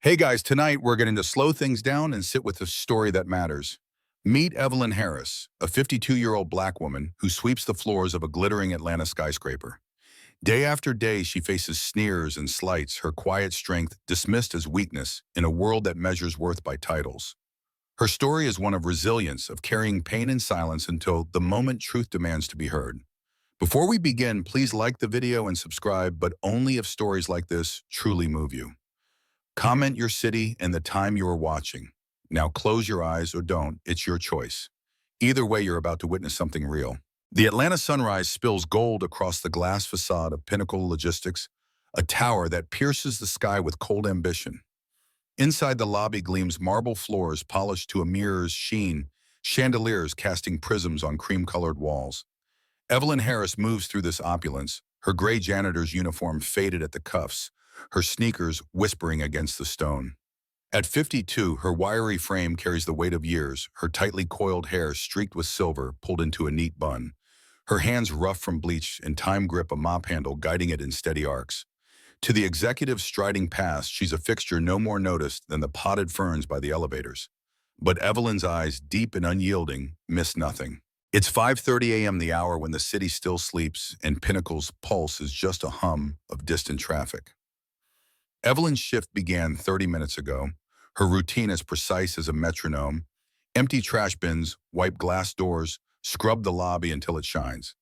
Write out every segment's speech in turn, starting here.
Hey guys, tonight we're going to slow things down and sit with the story that matters. Meet Evelyn Harris, a 52-year-old black woman who sweeps the floors of a glittering Atlanta skyscraper. Day after day, she faces sneers and slights, her quiet strength dismissed as weakness in a world that measures worth by titles. Her story is one of resilience, of carrying pain in silence until the moment truth demands to be heard. Before we begin, please like the video and subscribe, but only if stories like this truly move you. Comment your city and the time you are watching. Now close your eyes or don't, it's your choice. Either way, you're about to witness something real. The Atlanta sunrise spills gold across the glass facade of Pinnacle Logistics, a tower that pierces the sky with cold ambition. Inside the lobby gleams marble floors polished to a mirror's sheen, chandeliers casting prisms on cream-colored walls. Evelyn Harris moves through this opulence, her gray janitor's uniform faded at the cuffs, her sneakers whispering against the stone. At 52, her wiry frame carries the weight of years, her tightly coiled hair streaked with silver pulled into a neat bun. Her hands rough from bleach and time grip a mop handle guiding it in steady arcs. To the executive striding past, she's a fixture no more noticed than the potted ferns by the elevators. But Evelyn's eyes, deep and unyielding, miss nothing. It's 5:30 a.m., the hour when the city still sleeps and Pinnacle's pulse is just a hum of distant traffic. Evelyn's shift began 30 minutes ago, her routine as precise as a metronome. Empty trash bins, wipe glass doors, scrub the lobby until it shines.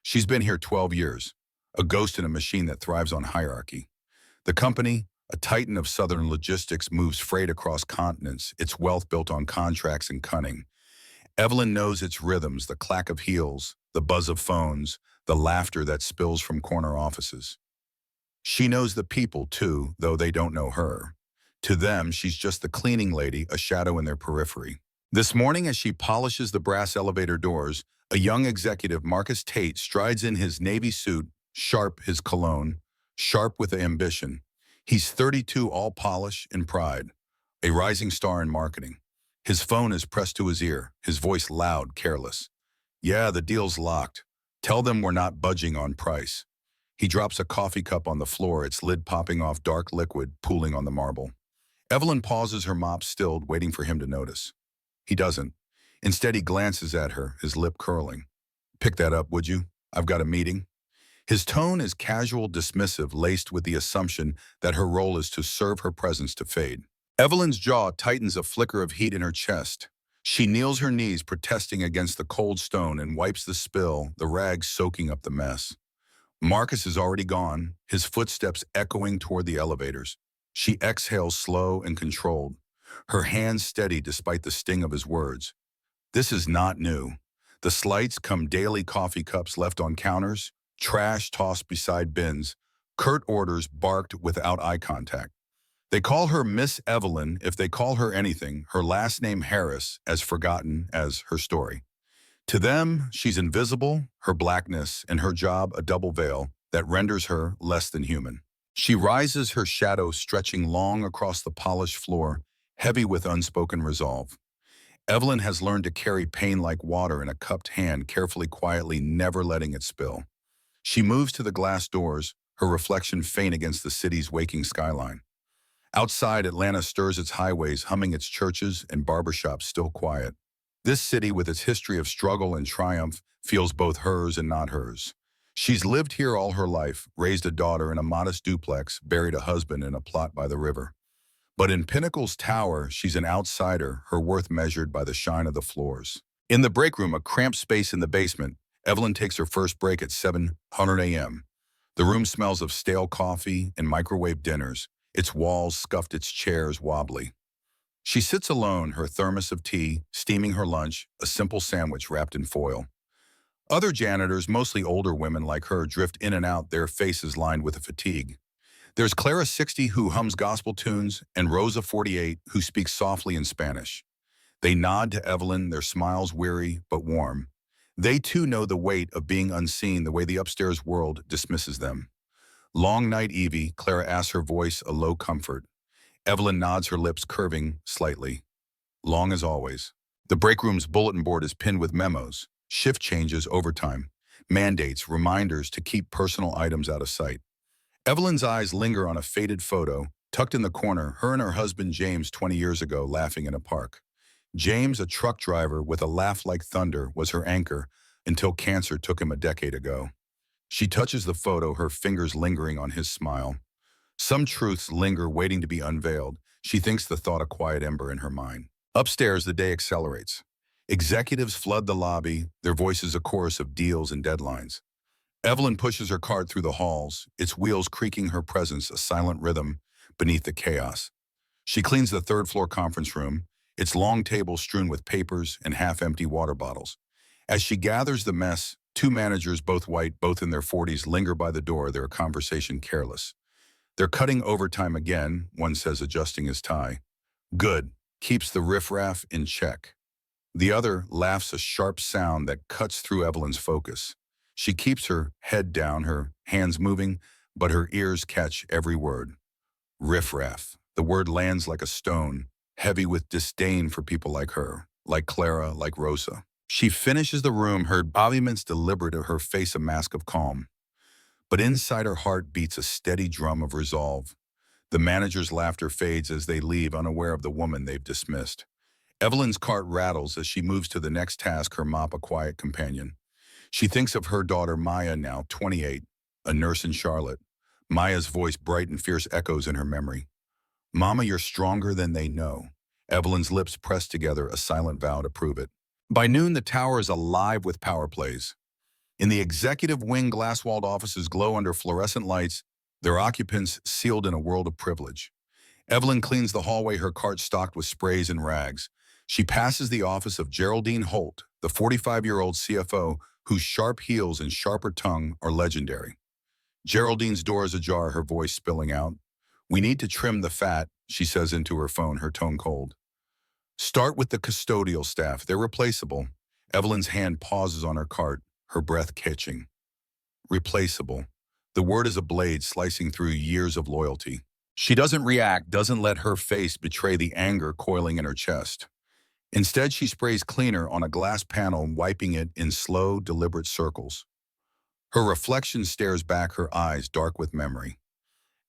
She's been here 12 years, a ghost in a machine that thrives on hierarchy. The company, a titan of Southern logistics, moves freight across continents, its wealth built on contracts and cunning. Evelyn knows its rhythms, the clack of heels, the buzz of phones, the laughter that spills from corner offices. She knows the people, too, though they don't know her. To them, she's just the cleaning lady, a shadow in their periphery. This morning, as she polishes the brass elevator doors, a young executive, Marcus Tate, strides in his navy suit, sharp his cologne, sharp with ambition. He's 32, all polish and pride, a rising star in marketing. His phone is pressed to his ear, his voice loud, careless. "Yeah, the deal's locked. Tell them we're not budging on price." He drops a coffee cup on the floor, its lid popping off dark liquid pooling on the marble. Evelyn pauses, her mop stilled, waiting for him to notice. He doesn't. Instead, he glances at her, his lip curling. "Pick that up, would you? I've got a meeting." His tone is casual, dismissive, laced with the assumption that her role is to serve her presence to fade. Evelyn's jaw tightens, a flicker of heat in her chest. She kneels her knees, protesting against the cold stone, and wipes the spill, the rags soaking up the mess. Marcus is already gone, his footsteps echoing toward the elevators. She exhales slow and controlled, her hands steady despite the sting of his words. This is not new. The slights come daily: coffee cups left on counters, trash tossed beside bins, curt orders barked without eye contact. They call her Miss Evelyn if they call her anything, her last name Harris, as forgotten as her story. To them, she's invisible, her blackness and her job a double veil that renders her less than human. She rises, her shadow stretching long across the polished floor, heavy with unspoken resolve. Evelyn has learned to carry pain like water in a cupped hand, carefully, quietly, never letting it spill. She moves to the glass doors, her reflection faint against the city's waking skyline. Outside, Atlanta stirs its highways, humming, its churches and barbershops still quiet. This city, with its history of struggle and triumph, feels both hers and not hers. She's lived here all her life, raised a daughter in a modest duplex, buried a husband in a plot by the river. But in Pinnacle's tower, she's an outsider, her worth measured by the shine of the floors. In the break room, a cramped space in the basement, Evelyn takes her first break at 7:00 a.m. The room smells of stale coffee and microwave dinners, its walls scuffed, its chairs wobbly. She sits alone, her thermos of tea, steaming her lunch, a simple sandwich wrapped in foil. Other janitors, mostly older women like her, drift in and out, their faces lined with fatigue. There's Clara, 60, who hums gospel tunes, and Rosa, 48, who speaks softly in Spanish. They nod to Evelyn, their smiles weary but warm. They too know the weight of being unseen, the way the upstairs world dismisses them. "Long night, Evie," Clara asks, her voice a low comfort. Evelyn nods, her lips curving slightly. "Long as always." The break room's bulletin board is pinned with memos, shift changes, overtime, mandates, reminders to keep personal items out of sight. Evelyn's eyes linger on a faded photo, Tucked in the corner, her and her husband James 20 years ago laughing in a park. James, a truck driver with a laugh like thunder, was her anchor until cancer took him a decade ago. She touches the photo, her fingers lingering on his smile. Some truths linger waiting to be unveiled. She thinks the thought a quiet ember in her mind. Upstairs, the day accelerates. Executives flood the lobby, their voices a chorus of deals and deadlines. Evelyn pushes her cart through the halls, its wheels creaking, her presence a silent rhythm beneath the chaos. She cleans the third-floor conference room, its long table strewn with papers and half-empty water bottles. As she gathers the mess, two managers, both white, both in their 40s, linger by the door, their conversation careless. "They're cutting overtime again," one says, adjusting his tie. "Good. Keeps the riffraff in check." The other laughs, a sharp sound that cuts through Evelyn's focus. She keeps her head down, her hands moving, but her ears catch every word. Riffraff. The word lands like a stone, heavy with disdain for people like her, like Clara, like Rosa. She finishes the room, her movements deliberate, her face a mask of calm. But inside her heart beats a steady drum of resolve. The manager's laughter fades as they leave, unaware of the woman they've dismissed. Evelyn's cart rattles as she moves to the next task, her mop a quiet companion. She thinks of her daughter Maya, now 28, a nurse in Charlotte. Maya's voice, bright and fierce, echoes in her memory. "Mama, you're stronger than they know." Evelyn's lips press together, a silent vow to prove it. By noon, the tower is alive with power plays. In the executive wing, glass-walled offices glow under fluorescent lights, their occupants sealed in a world of privilege. Evelyn cleans the hallway, her cart stocked with sprays and rags. She passes the office of Geraldine Holt, the 45-year-old CFO, whose sharp heels and sharper tongue are legendary. Geraldine's door is ajar, her voice spilling out. "We need to trim the fat," she says into her phone, her tone cold. "Start with the custodial staff. They're replaceable." Evelyn's hand pauses on her cart, her breath catching. Replaceable. The word is a blade slicing through years of loyalty. She doesn't react, doesn't let her face betray the anger coiling in her chest. Instead, she sprays cleaner on a glass panel, wiping it in slow, deliberate circles. Her reflection stares back, her eyes dark with memory.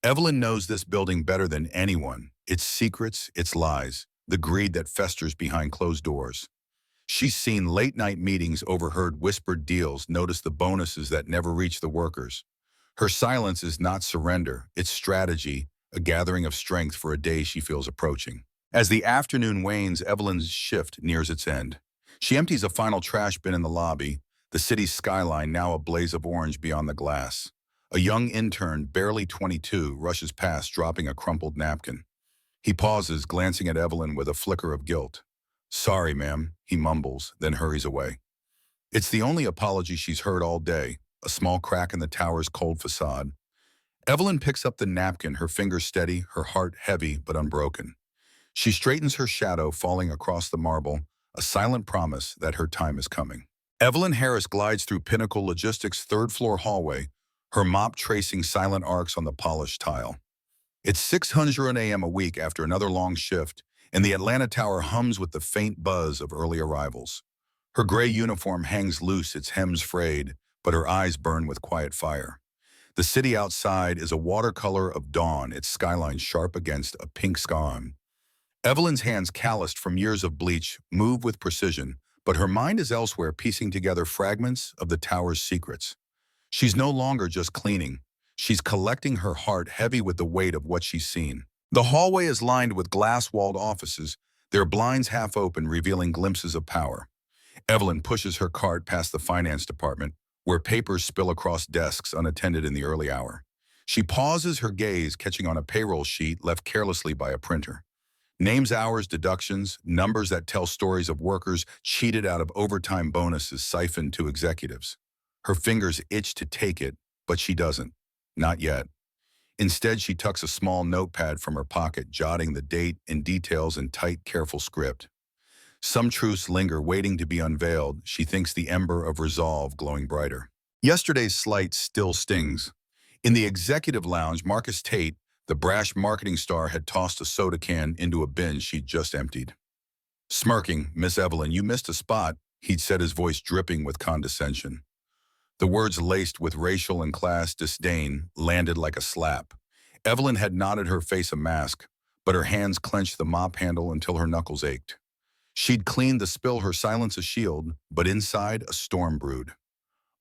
Evelyn knows this building better than anyone, its secrets, its lies, the greed that festers behind closed doors. She's seen late-night meetings, overheard whispered deals, noticed the bonuses that never reach the workers. Her silence is not surrender, it's strategy, a gathering of strength for a day she feels approaching. As the afternoon wanes, Evelyn's shift nears its end. She empties a final trash bin in the lobby, the city's skyline now a blaze of orange beyond the glass. A young intern, barely 22, rushes past, dropping a crumpled napkin. He pauses, glancing at Evelyn with a flicker of guilt. "Sorry, ma'am," he mumbles, then hurries away. It's the only apology she's heard all day, a small crack in the tower's cold facade. Evelyn picks up the napkin, her fingers steady, her heart heavy but unbroken. She straightens her shadow, falling across the marble, a silent promise that her time is coming. Evelyn Harris glides through Pinnacle Logistics' third-floor hallway, her mop tracing silent arcs on the polished tile. It's 600 a.m. a week after another long shift, and the Atlanta Tower hums with the faint buzz of early arrivals. Her gray uniform hangs loose, its hems frayed, but her eyes burn with quiet fire. The city outside is a watercolor of dawn, its skyline sharp against a pink sky. Evelyn's hands, calloused from years of bleach, move with precision, but her mind is elsewhere, piecing together fragments of the tower's secrets. She's no longer just cleaning. She's collecting, her heart heavy with the weight of what she's seen. The hallway is lined with glass-walled offices, their blinds half open, revealing glimpses of power. Evelyn pushes her cart past the finance department, where papers spill across desks unattended in the early hour. She pauses, her gaze catching on a payroll sheet left carelessly by a printer. Names, hours, deductions, numbers that tell stories of workers cheated out of overtime bonuses siphoned to executives. Her fingers itch to take it, but she doesn't. Not yet. Instead, she tucks a small notepad from her pocket, jotting the date and details in tight, careful script. Some truths linger, waiting to be unveiled. She thinks the ember of resolve glowing brighter. Yesterday's slight still stings. In the executive lounge, Marcus Tate, the brash marketing star, had tossed a soda can into a bin she'd just emptied. Smirking, "Miss Evelyn, you missed a spot," he'd said, his voice dripping with condescension. The words, laced with racial and class disdain, landed like a slap. Evelyn had knotted her face a mask, but her hands clenched the mop handle until her knuckles ached. She'd cleaned the spill, her silence a shield, but inside a storm brewed.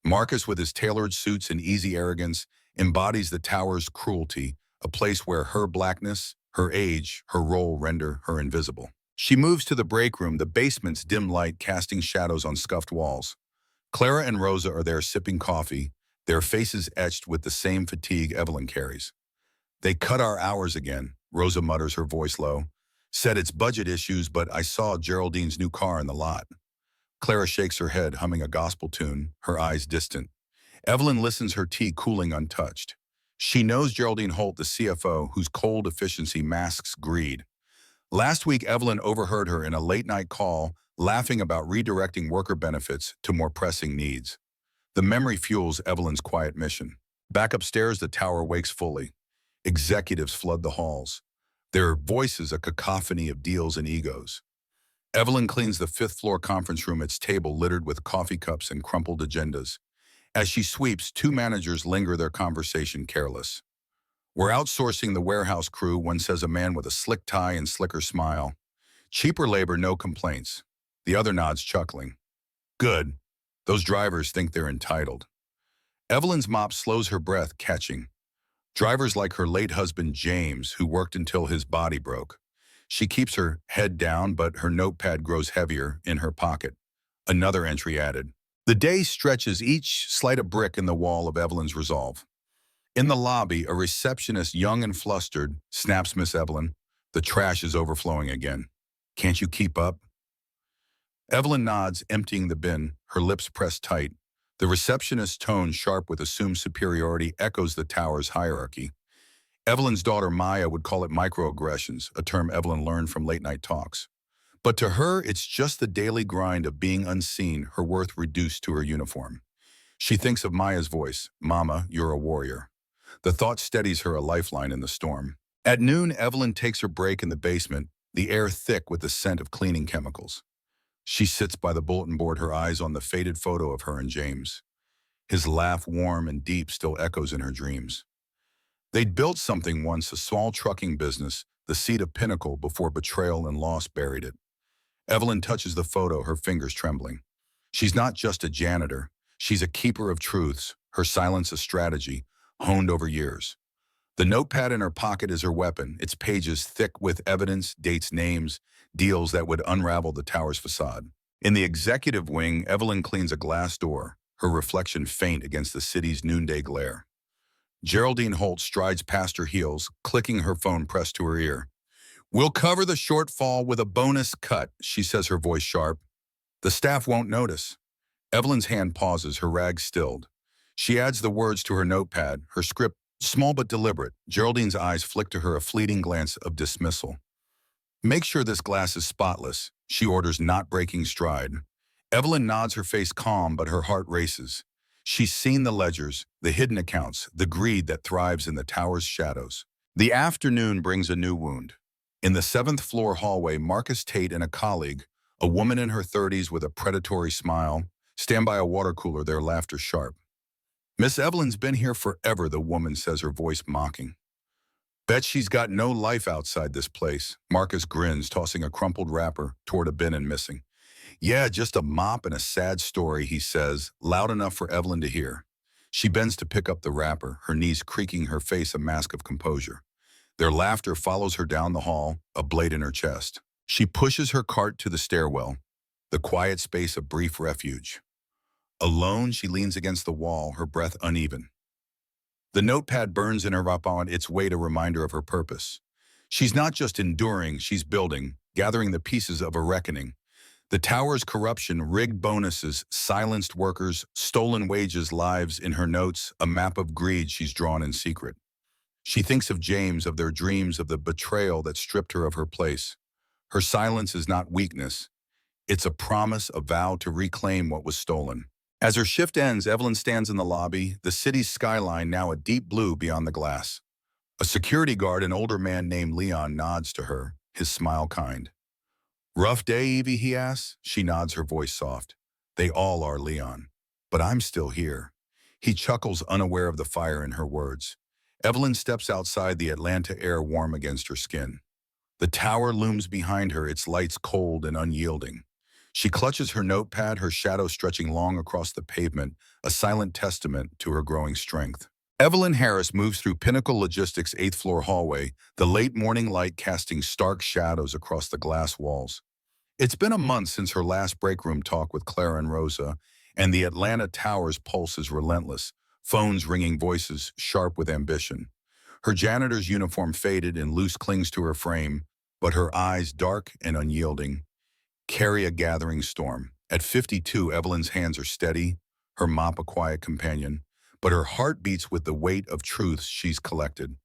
Marcus, with his tailored suits and easy arrogance, embodies the tower's cruelty, a place where her blackness, her age, her role render her invisible. She moves to the break room, the basement's dim light casting shadows on scuffed walls. Clara and Rosa are there sipping coffee, their faces etched with the same fatigue Evelyn carries. They cut our hours again, Rosa mutters, her voice low. Said it's budget issues, but I saw Geraldine's new car in the lot. Clara shakes her head, humming a gospel tune, her eyes distant. Evelyn listens, her tea cooling untouched. She knows Geraldine Holt, the CFO, whose cold efficiency masks greed. Last week, Evelyn overheard her in a late-night call, laughing about redirecting worker benefits to more pressing needs. The memory fuels Evelyn's quiet mission. Back upstairs, the tower wakes fully. Executives flood the halls, their voices a cacophony of deals and egos. Evelyn cleans the fifth-floor conference room, its table littered with coffee cups and crumpled agendas. As she sweeps, two managers linger, their conversation careless. We're outsourcing the warehouse crew, one says, a man with a slick tie and slicker smile. Cheaper labor, no complaints. The other nods, chuckling. Good. Those drivers think they're entitled. Evelyn's mop slows her breath, catching. Drivers like her late husband, James, who worked until his body broke. She keeps her head down, but her notepad grows heavier in her pocket. Another entry added. The day stretches, each slight a brick in the wall of Evelyn's resolve. In the lobby, a receptionist, young and flustered, snaps Miss Evelyn. The trash is overflowing again. Can't you keep up? Evelyn nods, emptying the bin, her lips pressed tight. The receptionist's tone, sharp with assumed superiority, echoes the tower's hierarchy. Evelyn's daughter, Maya, would call it microaggressions, a term Evelyn learned from late-night talks. But to her, it's just the daily grind of being unseen, her worth reduced to her uniform. She thinks of Maya's voice, Mama, you're a warrior. The thought steadies her, a lifeline in the storm. At noon, Evelyn takes her break in the basement, the air thick with the scent of cleaning chemicals. She sits by the bulletin board, her eyes on the faded photo of her and James. His laugh, warm and deep, still echoes in her dreams. They'd built something once, a small trucking business, the seat of pinnacle before betrayal and loss buried it. Evelyn touches the photo, her fingers trembling. She's not just a janitor. She's a keeper of truths, her silence a strategy, honed over years. The notepad in her pocket is her weapon, its pages thick with evidence, dates, names, deals that would unravel the tower's facade. In the executive wing, Evelyn cleans a glass door, her reflection faint against the city's noonday glare. Geraldine Holt strides past her heels, clicking, her phone pressed to her ear. We'll cover the shortfall with a bonus cut, she says, her voice sharp. The staff won't notice. Evelyn's hand pauses, her rags stilled. She adds the words to her notepad, her script small but deliberate. Geraldine's eyes flick to her, a fleeting glance of dismissal. Make sure this glass is spotless, she orders, not breaking stride. Evelyn nods, her face calm, but her heart races. She's seen the ledgers, the hidden accounts, the greed that thrives in the tower's shadows. The afternoon brings a new wound. In the seventh-floor hallway, Marcus Tate and a colleague, a woman in her 30s with a predatory smile, stand by a water cooler, their laughter sharp. Miss Evelyn's been here forever, the woman says, her voice mocking. Bet she's got no life outside this place. Marcus grins, tossing a crumpled wrapper toward a bin and missing. Yeah, just a mop and a sad story, he says, loud enough for Evelyn to hear. She bends to pick up the wrapper, her knees creaking, her face a mask of composure. Their laughter follows her down the hall, a blade in her chest. She pushes her cart to the stairwell, the quiet space of brief refuge. Alone, she leans against the wall, her breath uneven. The notepad burns in her up on its weight, a reminder of her purpose. She's not just enduring, she's building, gathering the pieces of a reckoning. The tower's corruption, rigged bonuses, silenced workers, stolen wages, lives in her notes, a map of greed she's drawn in secret. She thinks of James, of their dreams, of the betrayal that stripped her of her place. Her silence is not weakness. It's a promise, a vow to reclaim what was stolen. As her shift ends, Evelyn stands in the lobby, the city's skyline now a deep blue beyond the glass. A security guard, an older man named Leon, nods to her, his smile kind. Rough day, Evie, he asks. She nods, her voice soft. They all are, Leon. But I'm still here. He chuckles, unaware of the fire in her words. Evelyn steps outside, the Atlanta air warm against her skin. The tower looms behind her, its lights cold and unyielding. She clutches her notepad, her shadow stretching long across the pavement, a silent testament to her growing strength. Evelyn Harris moves through Pinnacle Logistics' 8th floor hallway, the late morning light casting stark shadows across the glass walls. It's been a month since her last break room talk with Clara and Rosa, and the Atlanta tower's pulse is relentless, phones ringing, voices sharp with ambition. Her janitor's uniform faded and loose clings to her frame, but her eyes, dark and unyielding, carry a gathering storm. At 52, Evelyn's hands are steady, her mop a quiet companion, but her heart beats with the weight of truths she's collected.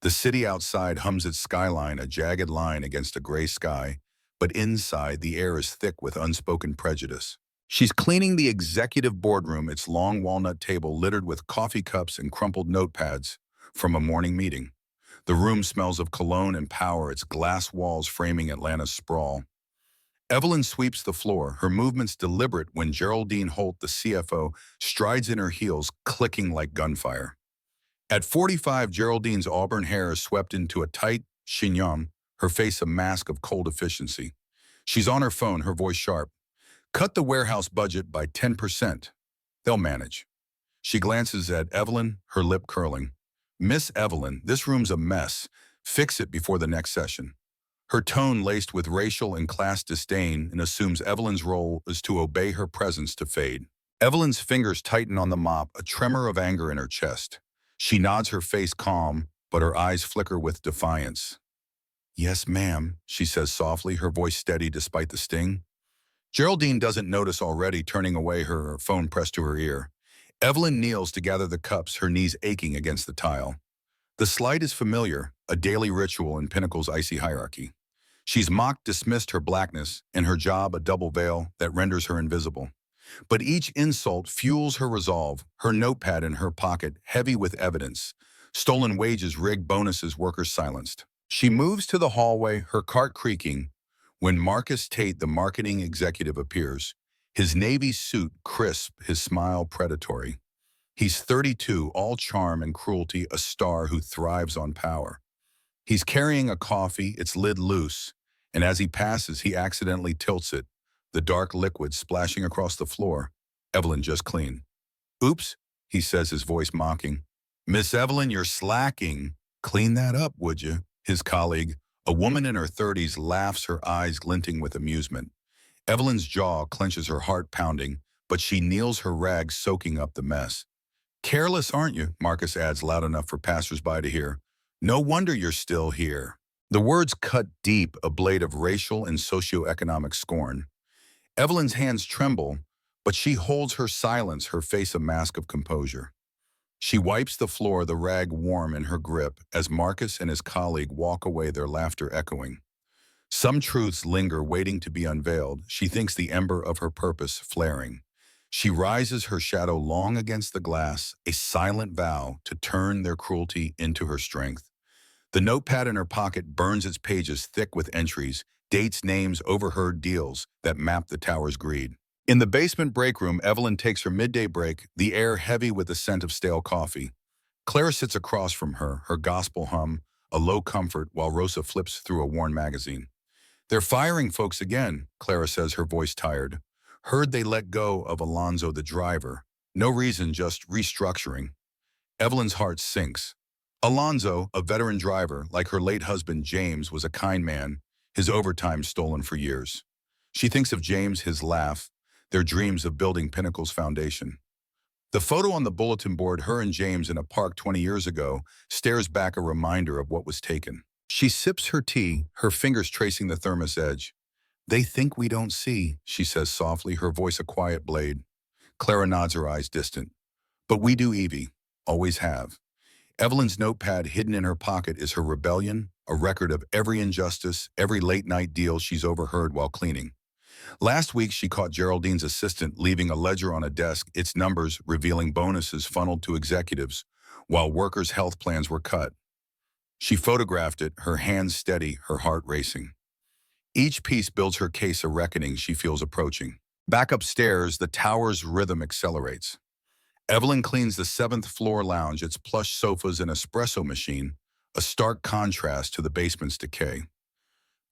The city outside hums its skyline, a jagged line against a gray sky, but inside the air is thick with unspoken prejudice. She's cleaning the executive boardroom, its long walnut table littered with coffee cups and crumpled notepads from a morning meeting. The room smells of cologne and power, its glass walls framing Atlanta's sprawl. Evelyn sweeps the floor, her movements deliberate when Geraldine Holt, the CFO, strides in her heels, clicking like gunfire. At 45, Geraldine's auburn hair is swept into a tight chignon, her face a mask of cold efficiency. She's on her phone, her voice sharp. Cut the warehouse budget by 10%. They'll manage. She glances at Evelyn, her lip curling. Miss Evelyn, this room's a mess. Fix it before the next session. Her tone laced with racial and class disdain and assumes Evelyn's role is to obey, her presence to fade. Evelyn's fingers tighten on the mop, a tremor of anger in her chest. She nods, her face calm, but her eyes flicker with defiance. Yes, ma'am, she says softly, her voice steady despite the sting. Geraldine doesn't notice already, turning away, her phone pressed to her ear. Evelyn kneels to gather the cups, her knees aching against the tile. The slight is familiar, a daily ritual in Pinnacle's icy hierarchy. She's mocked, dismissed her blackness, and her job a double veil that renders her invisible. But each insult fuels her resolve, her notepad in her pocket, heavy with evidence. Stolen wages, rigged bonuses, workers silenced. She moves to the hallway, her cart creaking, when Marcus Tate, the marketing executive, appears. His navy suit crisp, his smile predatory. He's 32, all charm and cruelty, a star who thrives on power. He's carrying a coffee, its lid loose, and as he passes, he accidentally tilts it, the dark liquid splashing across the floor. Evelyn just clean. Oops, he says, his voice mocking. Miss Evelyn, you're slacking. Clean that up, would you? His colleague, a woman in her 30s, laughs, her eyes glinting with amusement. Evelyn's jaw clenches, her heart pounding, but she kneels, her rags soaking up the mess. Careless, aren't you? Marcus adds loud enough for passersby to hear. No wonder you're still here. The words cut deep, a blade of racial and socioeconomic scorn. Evelyn's hands tremble, but she holds her silence, her face a mask of composure. She wipes the floor, the rag warm in her grip, as Marcus and his colleague walk away, their laughter echoing. Some truths linger, waiting to be unveiled. She thinks the ember of her purpose flaring. She rises, her shadow long against the glass, a silent vow to turn their cruelty into her strength. The notepad in her pocket burns, its pages thick with entries, dates, names, overheard deals that map the tower's greed. In the basement break room, Evelyn takes her midday break, the air heavy with the scent of stale coffee. Claire sits across from her, her gospel hum, a low comfort, while Rosa flips through a worn magazine. They're firing folks again, Clara says, her voice tired. Heard they let go of Alonzo, the driver. No reason, just restructuring. Evelyn's heart sinks. Alonzo, a veteran driver, like her late husband James, was a kind man, his overtime stolen for years. She thinks of James, his laugh, their dreams of building Pinnacle's foundation. The photo on the bulletin board, her and James in a park 20 years ago, stares back, a reminder of what was taken. She sips her tea, her fingers tracing the thermos edge. They think we don't see, she says softly, her voice a quiet blade. Clara nods, her eyes distant. But we do, Evie. Always have. Evelyn's notepad hidden in her pocket is her rebellion, a record of every injustice, every late-night deal she's overheard while cleaning. Last week, she caught Geraldine's assistant leaving a ledger on a desk, its numbers revealing bonuses funneled to executives, while workers' health plans were cut. She photographed it, her hands steady, her heart racing. Each piece builds her case, a reckoning she feels approaching. Back upstairs, the tower's rhythm accelerates. Evelyn cleans the seventh floor lounge, its plush sofas and espresso machine, a stark contrast to the basement's decay.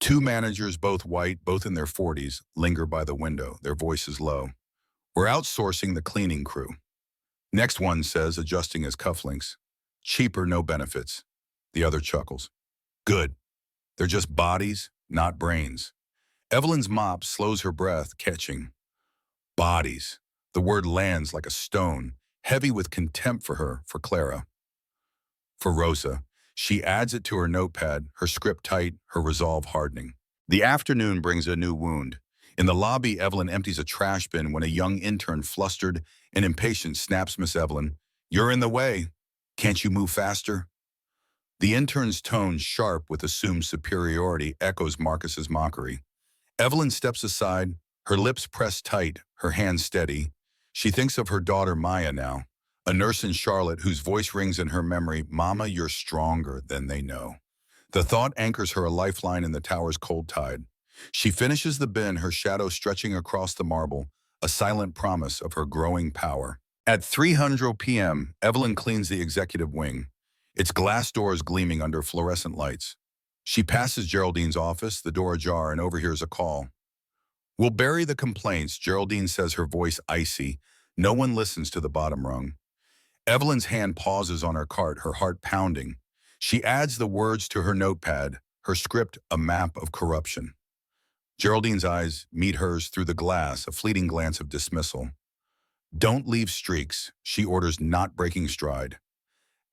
Two managers, both white, both in their 40s, linger by the window, their voices low. We're outsourcing the cleaning crew. Next one says, adjusting his cufflinks. Cheaper, no benefits. The other chuckles. Good. They're just bodies, not brains. Evelyn's mop slows her breath, catching. Bodies. The word lands like a stone, heavy with contempt for her, for Clara. For Rosa, she adds it to her notepad, her script tight, her resolve hardening. The afternoon brings a new wound. In the lobby, Evelyn empties a trash bin when a young intern, flustered and impatient, snaps Miss Evelyn, "You're in the way. Can't you move faster?" The intern's tone, sharp with assumed superiority, echoes Marcus's mockery. Evelyn steps aside, her lips pressed tight, her hands steady. She thinks of her daughter Maya now, a nurse in Charlotte whose voice rings in her memory, "Mama, you're stronger than they know." The thought anchors her a lifeline in the tower's cold tide. She finishes the bin, her shadow stretching across the marble, a silent promise of her growing power. At 3:00 p.m., Evelyn cleans the executive wing, its glass doors gleaming under fluorescent lights. She passes Geraldine's office, the door ajar, and overhears a call. "We'll bury the complaints," Geraldine says, her voice icy. No one listens to the bottom rung. Evelyn's hand pauses on her cart, her heart pounding. She adds the words to her notepad, her script a map of corruption. Geraldine's eyes meet hers through the glass, a fleeting glance of dismissal. "Don't leave streaks," she orders, not breaking stride.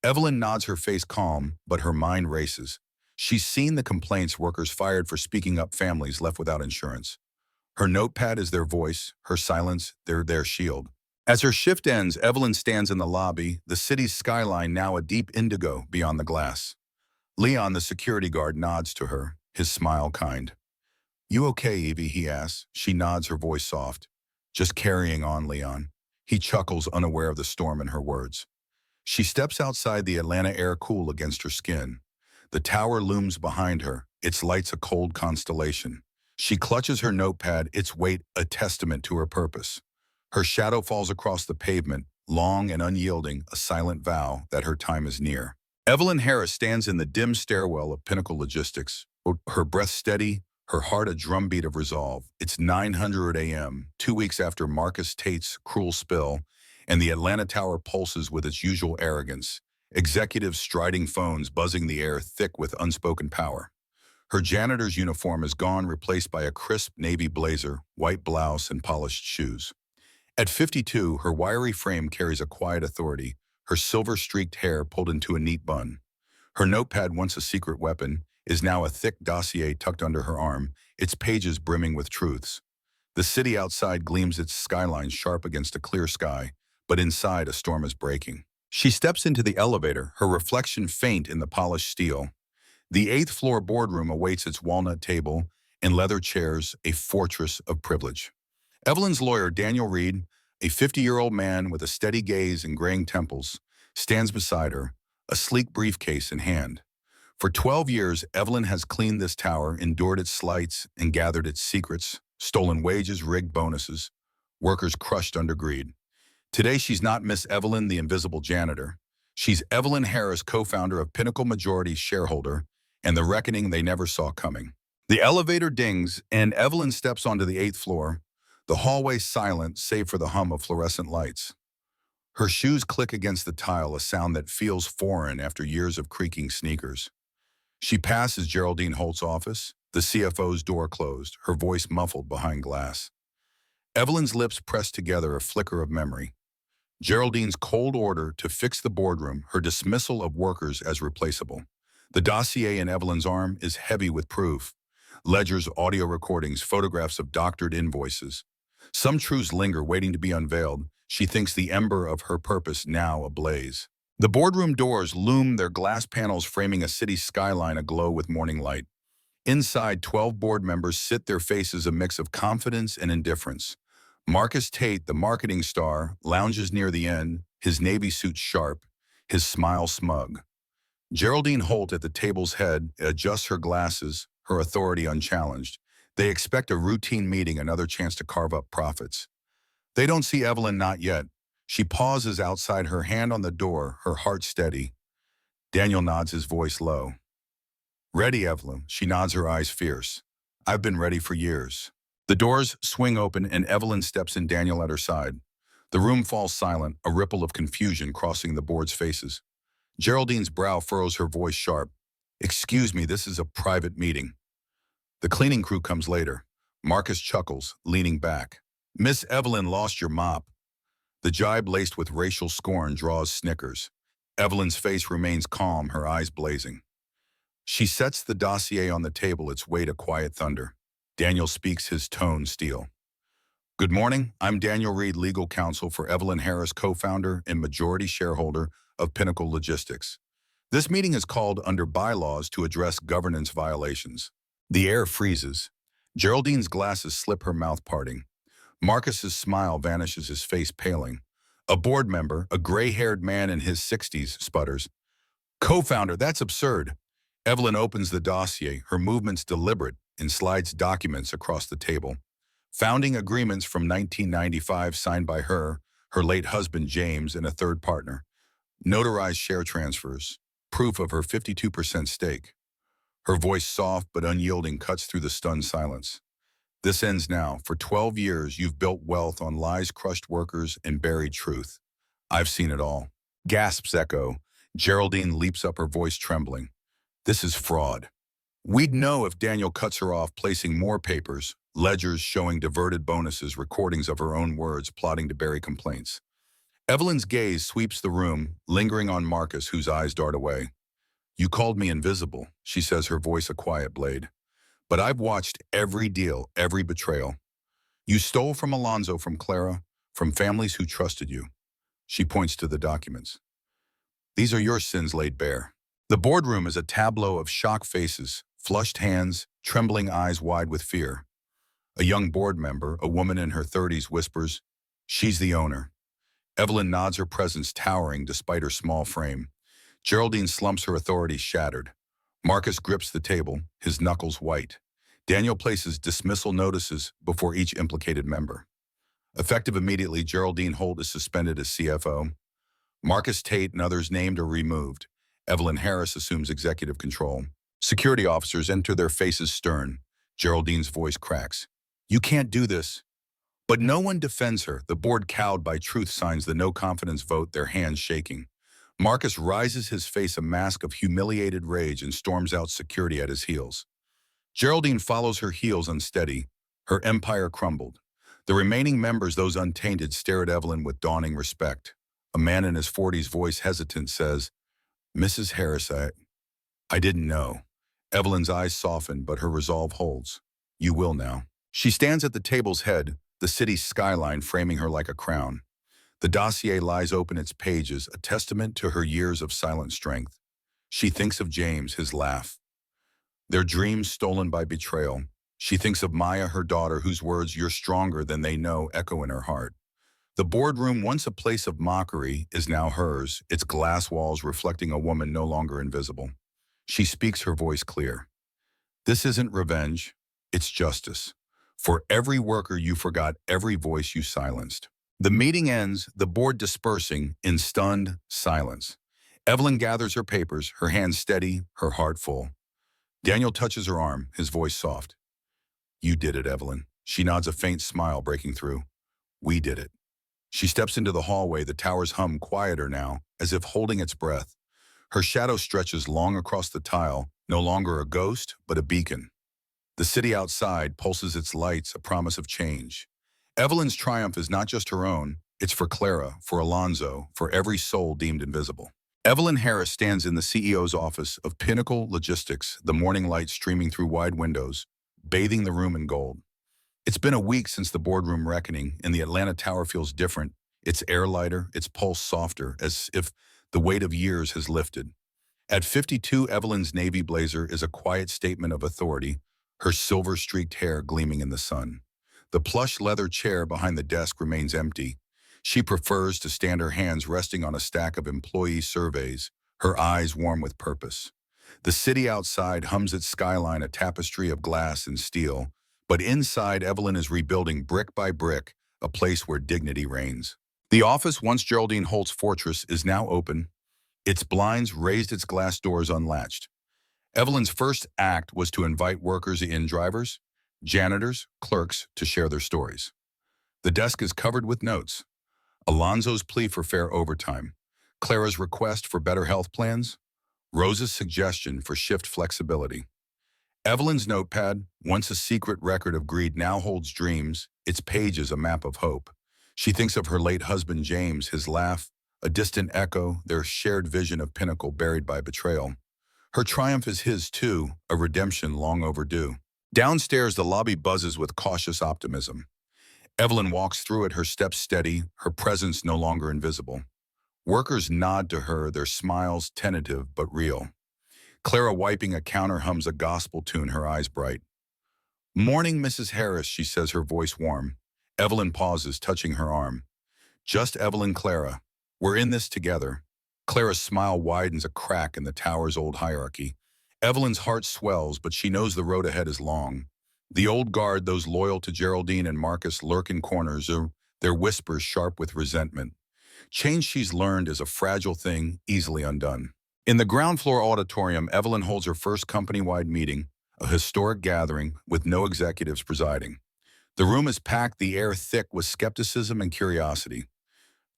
Evelyn nods, her face calm, but her mind races. She's seen the complaints, workers fired for speaking up, families left without insurance. Her notepad is their voice, her silence, their shield. As her shift ends, Evelyn stands in the lobby, the city's skyline now a deep indigo beyond the glass. Leon, the security guard, nods to her, his smile kind. "You okay, Evie?" he asks. She nods, her voice soft. "Just carrying on, Leon." He chuckles, unaware of the storm in her words. She steps outside, the Atlanta air cool against her skin. The tower looms behind her, its lights a cold constellation. She clutches her notepad, its weight a testament to her purpose. Her shadow falls across the pavement, long and unyielding, a silent vow that her time is near. Evelyn Harris stands in the dim stairwell of Pinnacle Logistics, her breath steady, her heart a drumbeat of resolve. It's 9:00 a.m., 2 weeks after Marcus Tate's cruel spill, and the Atlanta Tower pulses with its usual arrogance, executives striding phones buzzing the air thick with unspoken power. Her janitor's uniform is gone, replaced by a crisp navy blazer, white blouse, and polished shoes. At 52, her wiry frame carries a quiet authority, her silver-streaked hair pulled into a neat bun. Her notepad, once a secret weapon, is now a thick dossier tucked under her arm, its pages brimming with truths. The city outside gleams, its skyline sharp against a clear sky, but inside a storm is breaking. She steps into the elevator, her reflection faint in the polished steel. The 8th floor boardroom awaits, its walnut table and leather chairs, a fortress of privilege. Evelyn's lawyer, Daniel Reed, a 50-year-old man with a steady gaze and graying temples, stands beside her, a sleek briefcase in hand. For 12 years, Evelyn has cleaned this tower, endured its slights, and gathered its secrets, stolen wages, rigged bonuses, workers crushed under greed. Today, she's not Miss Evelyn, the invisible janitor. She's Evelyn Harris, co-founder of Pinnacle, majority shareholder, and the reckoning they never saw coming. The elevator dings, and Evelyn steps onto the 8th floor, the hallway silent save for the hum of fluorescent lights. Her shoes click against the tile, a sound that feels foreign after years of creaking sneakers. She passes Geraldine Holt's office, the CFO's door closed, her voice muffled behind glass. Evelyn's lips pressed together, a flicker of memory. Geraldine's cold order to fix the boardroom, her dismissal of workers as replaceable. The dossier in Evelyn's arm is heavy with proof. Ledgers, audio recordings, photographs of doctored invoices. Some truths linger, waiting to be unveiled. She thinks the ember of her purpose now ablaze. The boardroom doors loom, their glass panels framing a city skyline aglow with morning light. Inside, 12 board members sit, their faces a mix of confidence and indifference. Marcus Tate, the marketing star, lounges near the end, his navy suit sharp, his smile smug. Geraldine Holt, at the table's head, adjusts her glasses, her authority unchallenged. They expect a routine meeting, another chance to carve up profits. They don't see Evelyn, not yet. She pauses outside, her hand on the door, her heart steady. Daniel nods, his voice low. Ready, Evelyn? She nods, her eyes fierce. I've been ready for years. The doors swing open and Evelyn steps in, Daniel at her side. The room falls silent, a ripple of confusion crossing the board's faces. Geraldine's brow furrows, her voice sharp. Excuse me, this is a private meeting. The cleaning crew comes later. Marcus chuckles, leaning back. Miss Evelyn lost your mop. The jibe, laced with racial scorn, draws snickers. Evelyn's face remains calm, her eyes blazing. She sets the dossier on the table, its weight a quiet thunder. Daniel speaks, his tone steel. Good morning, I'm Daniel Reed, legal counsel for Evelyn Harris, co-founder and majority shareholder of Pinnacle Logistics. This meeting is called under bylaws to address governance violations. The air freezes. Geraldine's glasses slip, her mouth parting. Marcus's smile vanishes, his face paling. A board member, a gray-haired man in his 60s, sputters. Co-founder, that's absurd. Evelyn opens the dossier, her movements deliberate, and slides documents across the table. Founding agreements from 1995 signed by her late husband James, and a third partner. Notarized share transfers, proof of her 52% stake. Her voice, soft but unyielding, cuts through the stunned silence. This ends now. For 12 years, you've built wealth on lies, crushed workers, and buried truth. I've seen it all. Gasps echo. Geraldine leaps up, her voice trembling. This is fraud. We'd know if Daniel cuts her off, placing more papers, ledgers showing diverted bonuses, recordings of her own words, plotting to bury complaints. Evelyn's gaze sweeps the room, lingering on Marcus, whose eyes dart away. You called me invisible, she says, her voice a quiet blade. But I've watched every deal, every betrayal. You stole from Alonzo, from Clara, from families who trusted you. She points to the documents. These are your sins laid bare. The boardroom is a tableau of shocked faces, flushed hands, trembling eyes wide with fear. A young board member, a woman in her 30s, whispers, "She's the owner." Evelyn nods, her presence towering despite her small frame. Geraldine slumps, her authority shattered. Marcus grips the table, his knuckles white. Daniel places dismissal notices before each implicated member. Effective immediately, Geraldine Holt is suspended as CFO. Marcus Tate and others named or removed. Evelyn Harris assumes executive control. Security officers enter, their faces stern. Geraldine's voice cracks. You can't do this. But no one defends her. The board, cowed by truth, signs the no-confidence vote, their hands shaking. Marcus rises, his face a mask of humiliated rage, and storms out, security at his heels. Geraldine follows, her heels unsteady. Her empire crumbled. The remaining members, those untainted, stare at Evelyn with dawning respect. A man in his 40s, voice hesitant, says, Mrs. Harris, I didn't know. Evelyn's eyes soften, but her resolve holds. You will now. She stands at the table's head, the city's skyline framing her like a crown. The dossier lies open, its pages, a testament to her years of silent strength. She thinks of James, his laugh. Their dreams stolen by betrayal. She thinks of Maya, her daughter, whose words, "You're stronger than they know," echo in her heart. The boardroom, once a place of mockery, is now hers, its glass walls reflecting a woman no longer invisible. She speaks, her voice clear. This isn't revenge, it's justice. For every worker you forgot, every voice you silenced. The meeting ends, the board dispersing in stunned silence. Evelyn gathers her papers, her hands steady, her heart full. Daniel touches her arm, his voice soft. You did it, Evelyn. She nods, a faint smile breaking through. We did it. She steps into the hallway, the tower's hum quieter now, as if holding its breath. Her shadow stretches long across the tile, no longer a ghost, but a beacon. The city outside pulses its lights, a promise of change. Evelyn's triumph is not just her own, it's for Clara, for Alonzo, for every soul deemed invisible. Evelyn Harris stands in the CEO's office of Pinnacle Logistics, the morning light streaming through wide windows, bathing the room in gold. It's been a week since the boardroom reckoning, and the Atlanta tower feels different. Its air lighter, its pulse softer, as if the weight of years has lifted. At 52, Evelyn's navy blazer is a quiet statement of authority, her silver-streaked hair gleaming in the sun. The plush leather chair behind the desk remains empty. She prefers to stand, her hands resting on a stack of employee surveys, her eyes warm with purpose. The city outside hums its skyline, a tapestry of glass and steel, but inside, Evelyn is rebuilding brick by brick, a place where dignity reigns. The office, once Geraldine Holt's fortress, is now open, its blinds raised, its glass doors unlatched. Evelyn's first act was to invite workers in, drivers, janitors, clerks, to share their stories. The desk is covered with notes. Alonzo's plea for fair overtime, Clara's request for better health plans, Rosa's suggestion for shift flexibility. Evelyn's notepad, once a secret record of greed, now holds dreams, its pages a map of hope. She thinks of her late husband James, his laugh, a distant echo, their shared vision of pinnacle buried by betrayal. Her triumph is his too, a redemption long overdue. Downstairs, the lobby buzzes with cautious optimism. Evelyn walks through it, her steps steady, her presence no longer invisible. Workers nod to her, their smiles tentative but real. Clara, wiping a counter, hums a gospel tune, her eyes bright. "Morning, Mrs. Harris," she says, her voice warm. Evelyn pauses, touching her arm. "Just Evelyn, Clara. We're in this together." Clara's smile widens, a crack in the tower's old hierarchy. Evelyn's heart swells, but she knows the road ahead is long. The old guard, those loyal to Geraldine and Marcus, lurk in corners, their whispers sharp with resentment. Change, she's learned, is a fragile thing, easily undone. In the ground floor auditorium, Evelyn holds her first company-wide meeting, a historic gathering with no executives presiding. The room is packed, the air thick with skepticism and curiosity.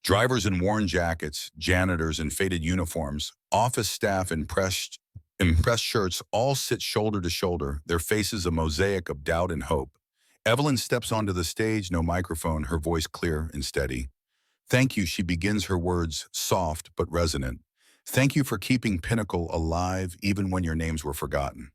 Drivers in worn jackets, janitors in faded uniforms, office staff in pressed shirts all sit shoulder to shoulder, their faces a mosaic of doubt and hope. Evelyn steps onto the stage, no microphone, her voice clear and steady. "Thank you," she begins, her words soft but resonant. "Thank you for keeping Pinnacle alive even when your names were forgotten."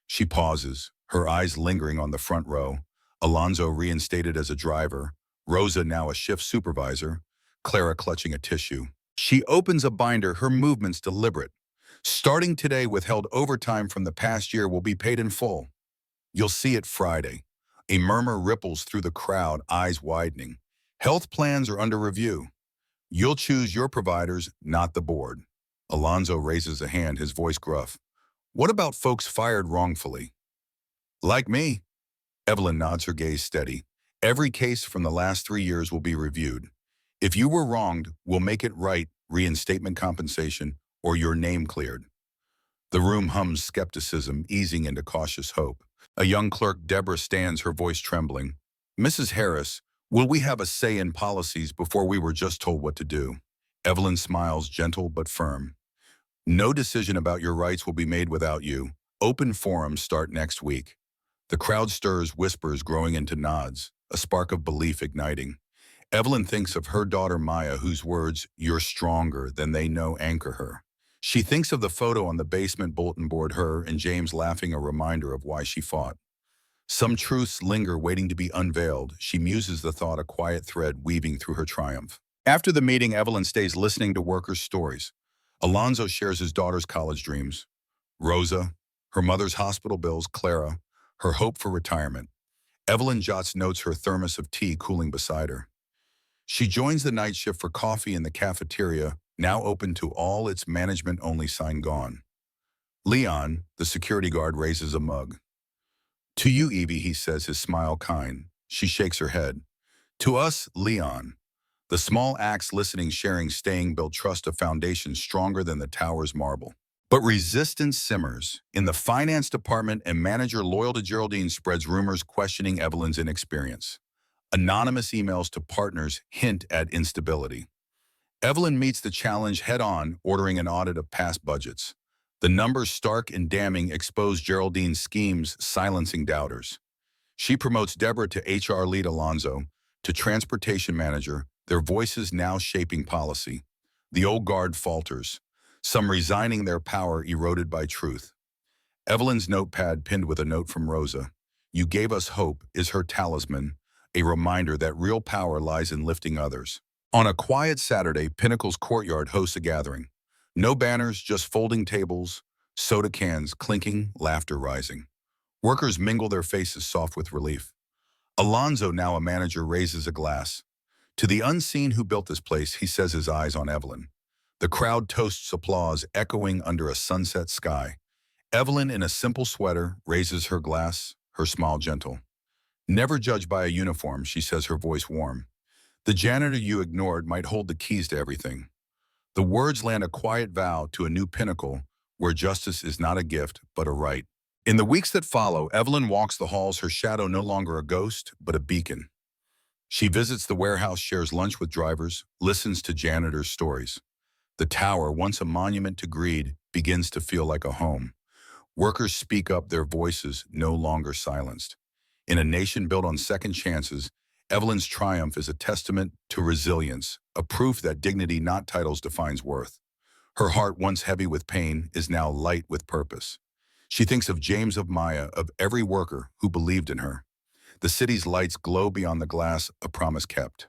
She pauses, her eyes lingering on the front row. Alonzo reinstated as a driver, Rosa now a shift supervisor, Clara clutching a tissue. She opens a binder, her movements deliberate. "Starting today, withheld overtime from the past year will be paid in full. You'll see it Friday." A murmur ripples through the crowd, eyes widening. "Health plans are under review. You'll choose your providers, not the board." Alonzo raises a hand, his voice gruff. "What about folks fired wrongfully?" "Like me." Evelyn nods, her gaze steady. "Every case from the last 3 years will be reviewed. If you were wronged, we'll make it right, reinstatement compensation, or your name cleared." The room hums skepticism, easing into cautious hope. A young clerk, Deborah, stands, her voice trembling. "Mrs. Harris, will we have a say in policies before we were just told what to do?" Evelyn smiles, gentle but firm. "No decision about your rights will be made without you. Open forums start next week." The crowd stirs, whispers growing into nods, a spark of belief igniting. Evelyn thinks of her daughter Maya, whose words, "You're stronger," than they know, anchor her. She thinks of the photo on the basement bulletin board, her and James laughing, a reminder of why she fought. Some truths linger, waiting to be unveiled. She muses the thought, a quiet thread weaving through her triumph. After the meeting, Evelyn stays listening to workers' stories. Alonzo shares his daughter's college dreams. Rosa, her mother's hospital bills, Clara, her hope for retirement. Evelyn jots notes, her thermos of tea cooling beside her. She joins the night shift for coffee in the cafeteria, now open to all, its management-only sign gone. Leon, the security guard, raises a mug. "To you, Evie," he says, his smile kind. She shakes her head. "To us, Leon." The small acts, listening, sharing, staying, build trust, a foundation stronger than the tower's marble. But resistance simmers. In the finance department, a manager loyal to Geraldine spreads rumors questioning Evelyn's inexperience. Anonymous emails to partners hint at instability. Evelyn meets the challenge head-on, ordering an audit of past budgets. The numbers, stark and damning, expose Geraldine's schemes, silencing doubters. She promotes Deborah to HR lead, Alonzo to transportation manager, their voices now shaping policy. The old guard falters, some resigning, their power eroded by truth. Evelyn's notepad, pinned with a note from Rosa, "You gave us hope," is her talisman, a reminder that real power lies in lifting others. On a quiet Saturday, Pinnacle's courtyard hosts a gathering. No banners, just folding tables, soda cans clinking, laughter rising. Workers mingle, their faces soft with relief. Alonzo, now a manager, raises a glass. "To the unseen who built this place," he says, his eyes on Evelyn. The crowd toasts, applause echoing under a sunset sky. Evelyn, in a simple sweater, raises her glass, her smile gentle. "Never judge by a uniform," she says, her voice warm. The janitor you ignored might hold the keys to everything. The words land a quiet vow to a new pinnacle where justice is not a gift, but a right. In the weeks that follow, Evelyn walks the halls, her shadow no longer a ghost, but a beacon. She visits the warehouse, shares lunch with drivers, listens to janitors' stories. The tower, once a monument to greed, begins to feel like a home. Workers speak up, their voices no longer silenced. In a nation built on second chances, Evelyn's triumph is a testament to resilience, a proof that dignity, not titles, defines worth. Her heart, once heavy with pain, is now light with purpose. She thinks of James, of Maya, of every worker who believed in her. The city's lights glow beyond the glass, a promise kept.